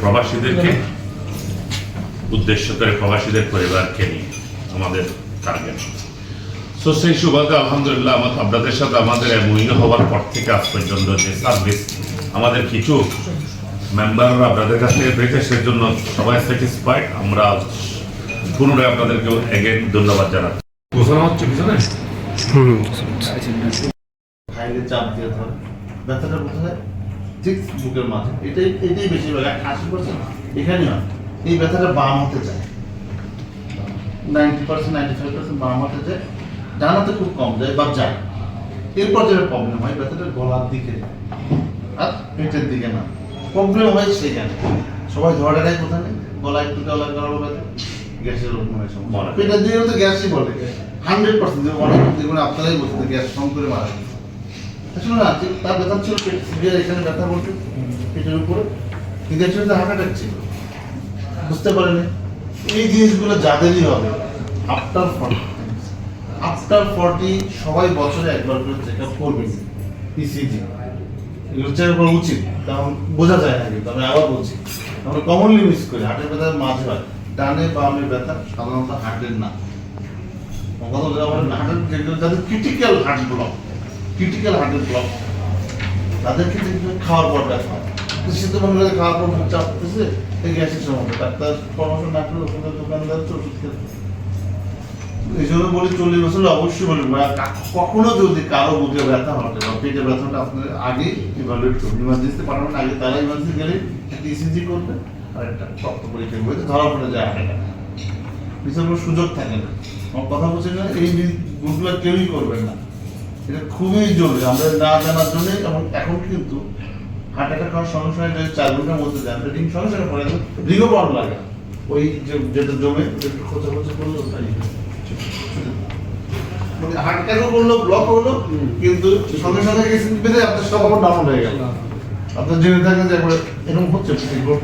প্রবাসীদেরকে উদ্দেশ্য করে প্রবাসীদের পরিবারকে নিয়ে আমাদের টার্গেট। সো সেই সুবাদে আলহামদুলিল্লাহ আপনাদের সাথে আমাদের এমওইউ হওয়ার পর থেকে আজ পর্যন্ত যে সার্ভিস আমাদের কিছু মেম্বাররা আপনাদের কাছ থেকে পেয়েছে সেজন্য সবাই স্যাটিসফাইড। আমরা পুনরায় আপনাদেরকে এগেন ধন্যবাদ জানাচ্ছি। বোঝানো হচ্ছে পিছনে হাইলে চাপ দিয়ে ধরে ব্যথাটা কোথায়? ঠিক বুকের মাঝে। এটাই বেশিরভাগ 80% এখানে হয়। এই ব্যথাটা বাম হাতে যায়, 90% 95% বাম হাতে যায়, ডান হাতে খুব কম যায় বা যায়। এরপর যেটা প্রবলেম হয় ব্যথাটা গলার দিকে আর পেটের দিকে না, প্রবলেম হয় সেখানে। সবাই ধরে রাখে কোথায় নেই, গলা একটু গলা ব্যথা, গ্যাসের মনে সমস্যা। পেটের দিকে তো গ্যাসই বলে 100%। অনেক যেগুলো আপনারাই বলছেন গ্যাস কম করে মারা যায়। আসলে না, তার ব্যথা ছিল সিভিয়ার, এখানে ব্যথা বলতে পেটের উপরে, কিন্তু অ্যাকচুয়ালি হার্ট অ্যাটাক ছিল, বুঝতে পারেনি। এই জিনিসগুলো যাদেরই হবে আফটার 40 সবাই বছরে একবার করে চেক আপ করবেন। ইসিজি এগুলো চেক করা উচিত, কারণ বোঝা যায় না। কিন্তু আমি আবার বলছি, আমরা কমনলি মিস করি। হার্টের ব্যথা মাঝে হয়, ডানে বামে ব্যথা সাধারণত হার্টের না। কথা বলতে আমার হার্টের যেগুলো যাদের ক্রিটিক্যাল হার্টের ব্লক তাদের ক্ষেত্রে কিন্তু খাওয়ার পর ব্যথা হয়। সে তো মনে করে খাওয়ার পর মুখ চাপতেছে, এই গ্যাসের সমস্যা, ডাক্তার পরামর্শ না করে ওষুধের দোকানদার তো ওষুধ খেতে। এই জন্য বলি 40 বছর অবশ্যই বলবেন কখনো যদি কারো বুকে ব্যথা হবে বা পেটে ব্যথাটা আপনার আগে ইভালুয়েট করবেন। ইমার্জেন্সি পাঠাবেন আগে, তারা ইমার্জেন্সি গেলে একটা ইসিজি করবে আর একটা রক্ত পরীক্ষা করবে, ধরা পড়ে যায় হার্ট অ্যাটাক। পিছনে কোনো সুযোগ থাকে না। আমার কথা বলছি না, এই ভুলগুলো কেউই করবেন না, এটা খুবই জরুরি আমরা না জানার জন্য। এবং এখন কিন্তু হার্ট অ্যাটাক হওয়ার সঙ্গে সঙ্গে যদি 4 ঘন্টার মধ্যে যান রিং সঙ্গে সঙ্গে পড়ে যাবে, রিংও বড় লাগে, ওই যেটা জমে একটু খোঁচা করলো মানে হার্ট অ্যাটাকও করলো, ব্লক হলো, কিন্তু সঙ্গে সঙ্গে বেঁধে আপনার সব আবার ডাউন হয়ে গেল। আপনার জেনে থাকেন যে একবার এরকম হচ্ছে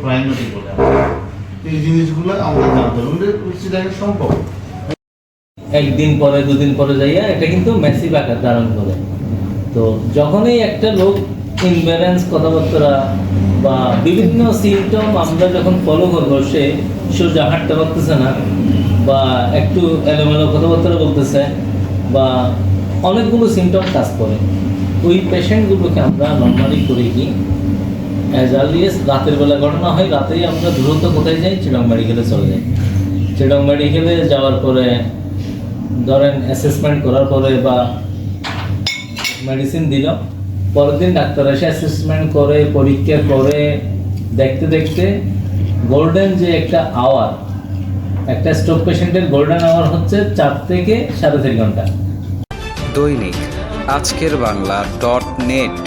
প্রাইমারি বলে। এই জিনিসগুলো আমাদের জানতে হবে, সেটা সম্ভব। একদিন পরে দুদিন পরে যাইয়া এটা কিন্তু ম্যাসিভ আকার ধারণ করে। তো যখনই একটা লোক ইনব্যালেন্স কথাবার্তা বা বিভিন্ন সিমটম আমরা যখন ফলো করবো, সে সোজা হাঁটতে পারতেছে না বা একটু এলোমেলো কথাবার্তা বলতেছে বা অনেকগুলো সিমটম কাজ করে, ওই পেশেন্টগুলোকে আমরা নর্মালি করি কি অ্যাজ আর্লিয়েস্ট রাতের বেলা ঘটনা হয়, রাতেই আমরা দ্রুত কোথায় যাই, চিটং মেডিকেলে চলে যাই। চিটং মেডিকেলে যাওয়ার পরে ধরেন অ্যাসেসমেন্ট করার পরে বা মেডিসিন দিল, পরের দিন ডাক্তার এসে অ্যাসেসমেন্ট করে পরীক্ষা করে দেখতে দেখতে গোল্ডেন যে একটা আওয়ার, একটা স্ট্রোক পেশেন্টের গোল্ডেন আওয়ার হচ্ছে 4 থেকে 4.5 ঘন্টা। দৈনিক আজকের বাংলা .net